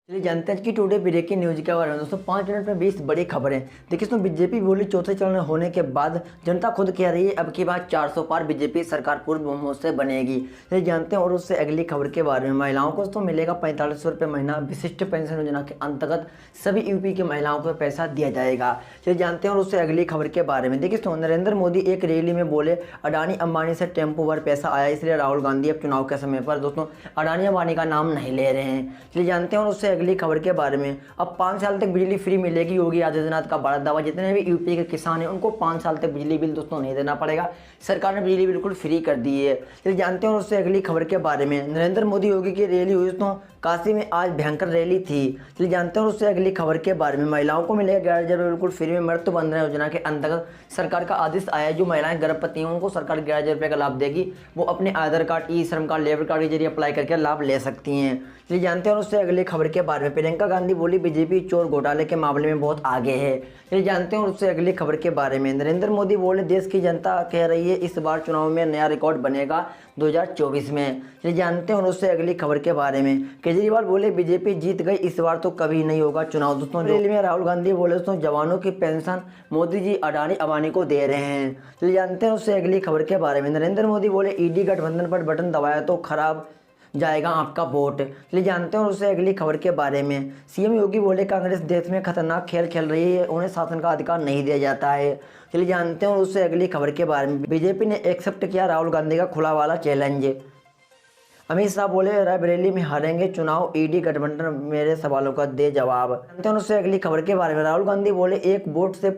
चलिए जानते हैं कि टुडे ब्रेकिंग न्यूज के बारे में दोस्तों 5 मिनट में 20 बड़ी खबरें। देखिए दोस्तों बीजेपी बोली चौथे चरण होने के बाद जनता खुद कह रही है अब की बात 400 पार बीजेपी सरकार पूर्ण बहुमत से बनेगी। चलिए जानते हैं और उससे अगली खबर के बारे में महिलाओं को दोस्तों मिलेगा 4500 रुपये महीना विशिष्ट पेंशन योजना के अंतर्गत सभी यूपी के महिलाओं को पैसा दिया जाएगा। चलिए जानते हैं और उससे अगली खबर के बारे में। देखिए दोस्तों नरेंद्र मोदी एक रैली में बोले अडानी अंबानी से टेम्पो पर पैसा आया इसलिए राहुल गांधी अब चुनाव के समय पर दोस्तों अडानी अंबानी का नाम नहीं ले रहे हैं। चलिए जानते हैं और उससे अगली खबर के बारे में। अब 5 साल तक बिजली फ्री मिलेगी, योगी आदित्यनाथ का बड़ा दावा। जितने भी यूपी के किसान हैं उनको 5 साल तक बिजली बिल दोस्तों नहीं देना पड़ेगा, सरकार ने बिजली बिल्कुल फ्री कर दी है। चलिए जानते हैं और उससे अगली खबर के बारे में। नरेंद्र मोदी योगी की रैली हुई दोस्तों काशी में, आज भयंकर रैली थी। चलिए जानते हैं और उससे अगली खबर के बारे में। महिलाओं को मिलेगा 11,000 रुपये बिल्कुल फ्री में। मृत्यु बंधन योजना के अंतर्गत सरकार का आदेश आया, जो महिलाएं गर्भवती हैं उनको सरकार 11,000 रुपये का लाभ देगी। वो अपने आधार कार्ड, ई श्रम कार्ड, लेबर कार्ड के जरिए अप्लाई करके लाभ ले सकती हैं। चलिए जानते हैं और उससे अगली खबर के बारे में। प्रियंका गांधी बोली बीजेपी चोर घोटाले के मामले में बहुत आगे है। चलिए जानते हैं और उससे अगली खबर के बारे में। नरेंद्र मोदी बोले देश की जनता कह रही है इस बार चुनाव में नया रिकॉर्ड बनेगा 2024 में। चलिए जानते हैं और उससे अगली खबर के बारे में। केजरीवाल बोले बीजेपी जीत गई, इस बार तो कभी नहीं होगा चुनाव। दोस्तों रैली में राहुल गांधी बोले दोस्तों जवानों की पेंशन मोदी जी अडानी अंबानी को दे रहे हैं। चलिए जानते हैं उससे अगली खबर के बारे में। नरेंद्र मोदी बोले ईडी गठबंधन पर बटन दबाया तो खराब जाएगा आपका वोट। चलिए जानते हैं और उससे अगली खबर के बारे में। सीएम योगी बोले कांग्रेस देश में खतरनाक खेल खेल रही है, उन्हें शासन का अधिकार नहीं दिया जाता है। चलिए जानते हैं और उससे अगली खबर के बारे में। बीजेपी ने एक्सेप्ट किया राहुल गांधी का खुला वाला चैलेंज। अमित शाह बोले रायबरेली में हारेंगे चुनाव, ईडी गठबंधन मेरे सवालों का दे जवाब। जानते हैं उससे अगली खबर के बारे में। राहुल गांधी बोले एक वोट से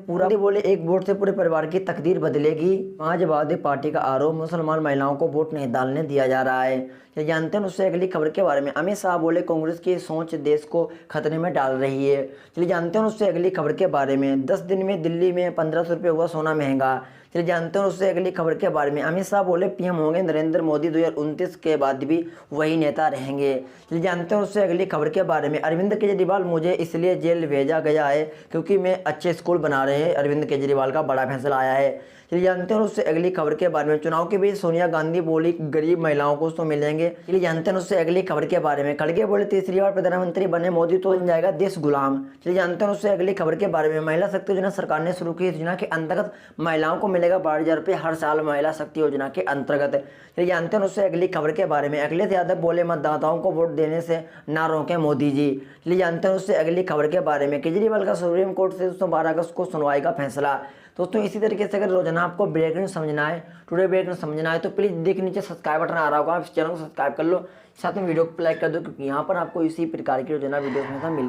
पूरे परिवार की तकदीर बदलेगी। समाजवादी पार्टी का आरोप मुसलमान महिलाओं को वोट नहीं डालने दिया जा रहा है। ये जानते हैं उससे अगली खबर के बारे में। अमित शाह बोले कांग्रेस की सोच देश को खतरे में डाल रही है। चलिए जानते हैं उससे अगली खबर के बारे में। 10 दिन में दिल्ली में 1500 रुपये हुआ सोना महंगा। चलिए जानते हैं उससे अगली खबर के बारे में। अमित शाह बोले पीएम होंगे नरेंद्र मोदी, 2029 के बाद भी वही नेता रहेंगे। चलिए जानते हैं उससे अगली खबर के बारे में। अरविंद केजरीवाल मुझे इसलिए जेल भेजा गया है क्योंकि मैं अच्छे स्कूल बना रहे हैं, अरविंद केजरीवाल का बड़ा फैसला आया है। चलिए जानते हैं उससे अगली खबर के बारे में। चुनाव के बीच सोनिया गांधी बोली गरीब महिलाओं को तो मिलेंगे। चलिए जानते हैं उससे अगली खबर के बारे में। खड़गे बोले तीसरी बार प्रधानमंत्री बने मोदी तो बन जाएगा देश गुलाम। चलिए जानते हैं उससे अगली खबर के बारे में। महिला शक्ति योजना सरकार ने शुरू की, योजना के अंतर्गत महिलाओं को मिलेगा 12,000 रुपये हर साल, महिला शक्ति योजना के अंतर्गत। चलिए जानते हैं उससे अगली खबर के बारे में। अखिलेश यादव बोले मतदाताओं को वोट देने से ना रोकें मोदी जी। चलिए जानते हैं उससे अगली खबर के बारे में। केजरीवाल का सुप्रीम कोर्ट से दोस्तों 12 अगस्त को सुनवाई का फैसला। दोस्तों इसी तरीके से अगर रोजाना आपको ब्रेक न्यूज समझना है, टुडे ब्रेक न्यूज समझना है तो प्लीज़ देख नीचे सब्सक्राइब बटन आ रहा होगा, आप इस चैनल को सब्सक्राइब कर लो, साथ में वीडियो को लाइक कर दो, क्योंकि यहाँ पर आपको इसी प्रकार की रोजाना वीडियो हमेशा मिल